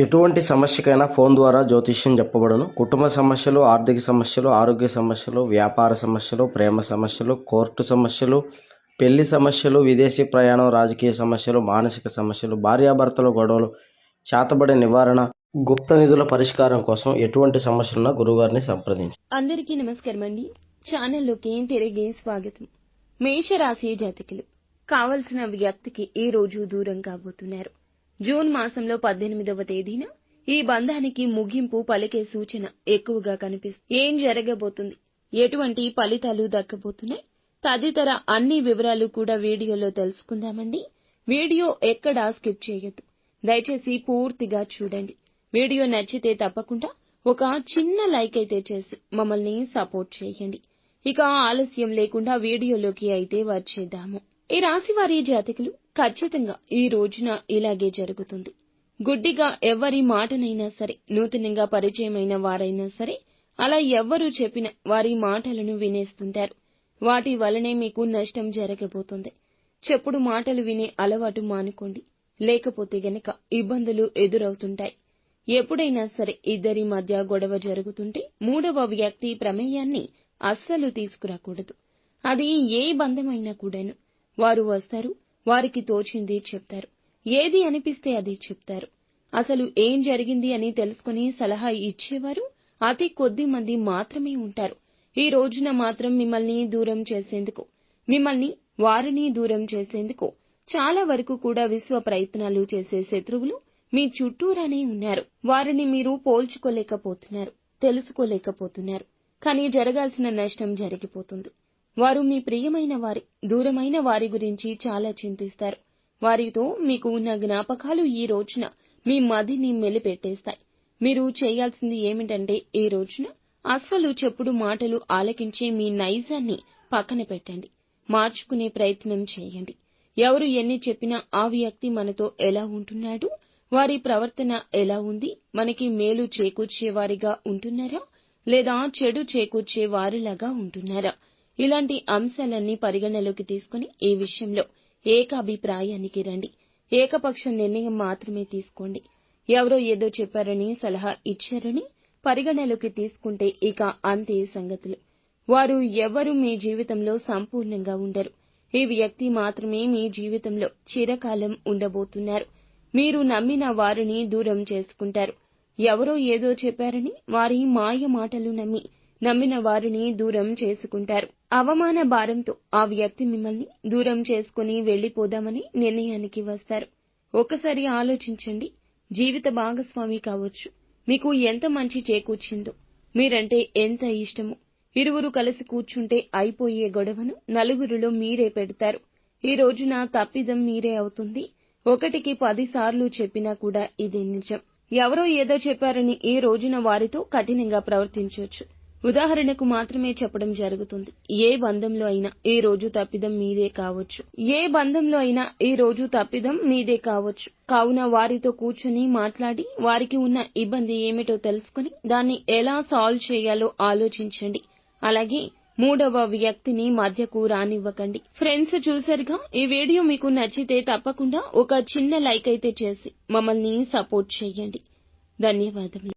ఎటువంటి సమస్యకైనా ఫోన్ ద్వారా జ్యోతిష్యం చెప్పబడును. కుటుంబ సమస్యలు, ఆర్థిక సమస్యలు, ఆరోగ్య సమస్యలు, వ్యాపార సమస్యలు, ప్రేమ సమస్యలు, కోర్టు సమస్యలు, పెళ్లి సమస్యలు, విదేశీ ప్రయాణం, రాజకీయ సమస్యలు, మానసిక సమస్యలు, భార్యాభర్తల గొడవలు, చేతబడి నివారణ, గుప్త నిధుల పరిష్కారం కోసం ఎటువంటి సమస్యలున్నా గురుగారిని సంప్రదించండి. అందరికీ నమస్కారం అండి. ఛానల్లోకి తిరిగి స్వాగతం. మేషరాశి జాతకులు కావలసిన వ్యక్తికి ఈ రోజు దూరం కాబోతున్నారు. జూన్ మాసంలో 18వ తేదీన ఈ బంధానికి ముగింపు పలికే సూచన ఎక్కువగా కనిపిస్తుంది. ఏం జరగబోతుంది, ఎటువంటి ఫలితాలు దక్కబోతున్నాయి తదితర అన్ని వివరాలు కూడా వీడియోలో తెలుసుకుందామండి. వీడియో ఎక్కడా స్కిప్ చేయొద్దు, దయచేసి పూర్తిగా చూడండి. వీడియో నచ్చితే తప్పకుండా ఒక చిన్న లైక్ అయితే చేసి మమ్మల్ని సపోర్ట్ చేయండి. ఇక ఆలస్యం లేకుండా వీడియోలోకి అయితే వచ్చేద్దాము. ఈ రాశి వారి జాతకులు ఖచ్చితంగా ఈ రోజున ఇలాగే జరుగుతుంది. గుడ్డిగా ఎవరి మాటనైనా సరే, నూతనంగా పరిచయమైన వారైనా సరే, అలా ఎవ్వరూ చెప్పిన వారి మాటలను వినేస్తుంటారు. వాటి వలనే మీకు నష్టం జరగబోతుంది. చెప్పుడు మాటలు వినే అలవాటు మానుకోండి, లేకపోతే గనక ఇబ్బందులు ఎదురవుతుంటాయి. ఎప్పుడైనా సరే ఇద్దరి మధ్య గొడవ జరుగుతుంటే మూడవ వ్యక్తి ప్రమేయాన్ని అస్సలు తీసుకురాకూడదు. అది ఏ బంధమైనా కూడాను. వారు వస్తారు, వారికి తోచింది చెప్తారు, ఏది అనిపిస్తే అది చెప్తారు. అసలు ఏం జరిగింది అని తెలుసుకుని సలహా ఇచ్చేవారు అతి కొద్ది మంది మాత్రమే ఉంటారు. ఈ రోజున మాత్రం మిమ్మల్ని దూరం చేసేందుకు, మిమ్మల్ని వారిని దూరం చేసేందుకు చాలా వరకు కూడా విశ్వ ప్రయత్నాలు చేసే శత్రువులు మీ చుట్టూరానే ఉన్నారు. వారిని మీరు పోల్చుకోలేకపోతున్నారు, తెలుసుకోలేకపోతున్నారు. కానీ జరగాల్సిన నష్టం జరిగిపోతుంది. వారు మీ ప్రియమైన వారి, దూరమైన వారి గురించి చాలా చింతిస్తారు. వారితో మీకు ఉన్న జ్ఞాపకాలు ఈ రోజున మీ మదిని మెలిపెట్టేస్తాయి. మీరు చేయాల్సింది ఏమిటంటే ఈ రోజున అస్సలు చెప్పుడు మాటలు ఆలకించే మీ నైజాన్ని పక్కన పెట్టండి. మార్చుకునే ప్రయత్నం చేయండి. ఎవరు ఎన్ని చెప్పినా ఆ వ్యక్తి మనతో ఎలా ఉంటున్నాడు, వారి ప్రవర్తన ఎలా ఉంది, మనకి మేలు చేకూర్చేవారిగా ఉంటున్నారా లేదా చెడు చేకూర్చే వారిలాగా ఉంటున్నారా, ఇలాంటి అంశాలన్నీ పరిగణలోకి తీసుకుని ఈ విషయంలో ఏకాభిప్రాయానికి రండి. ఏకపక్ష నిర్ణయం మాత్రమే తీసుకోండి. ఎవరో ఏదో చెప్పారని, సలహా ఇచ్చారని పరిగణలోకి తీసుకుంటే ఇక అంతే సంగతులు. వారు ఎవరు మీ జీవితంలో సంపూర్ణంగా ఉండరు. ఈ వ్యక్తి మాత్రమే మీ జీవితంలో చిరకాలం ఉండబోతున్నారు. మీరు నమ్మిన వారిని దూరం చేసుకుంటారు. ఎవరో ఏదో చెప్పారని వారి మాయ మాటలు నమ్మిన వారిని దూరం చేసుకుంటారు. అవమాన భారంతో ఆ వ్యక్తి మిమ్మల్ని దూరం చేసుకుని వెళ్లిపోదామని నిర్ణయానికి వస్తారు. ఒకసారి ఆలోచించండి. జీవిత భాగస్వామి కావచ్చు, మీకు ఎంత మంచి చేకూర్చిందో, మీరంటే ఎంత ఇష్టమో, ఇరువురు కలిసి కూర్చుంటే అయిపోయే గొడవను నలుగురిలో మీరే పెడతారు. ఈ రోజున తప్పిదం మీరే అవుతుంది. 1కి 10 సార్లు చెప్పినా కూడా ఇది నిజం. ఎవరో ఏదో చెప్పారని ఈ రోజున వారితో కఠినంగా ప్రవర్తించొచ్చు. ఉదాహరణకు మాత్రమే చెప్పడం జరుగుతుంది. ఏ బంధంలో అయినా ఈ రోజు తప్పిదం మీదే కావచ్చు. కావున వారితో కూర్చుని మాట్లాడి వారికి ఉన్న ఇబ్బంది ఏమిటో తెలుసుకుని దాన్ని ఎలా సాల్వ్ చేయాలో ఆలోచించండి. అలాగే మూడవ వ్యక్తిని మధ్యకు రానివ్వకండి. ఫ్రెండ్స్, చూసారుగా, ఈ వీడియో మీకు నచ్చితే తప్పకుండా ఒక చిన్న లైక్ అయితే చేసి మమ్మల్ని సపోర్ట్ చేయండి. ధన్యవాదములు.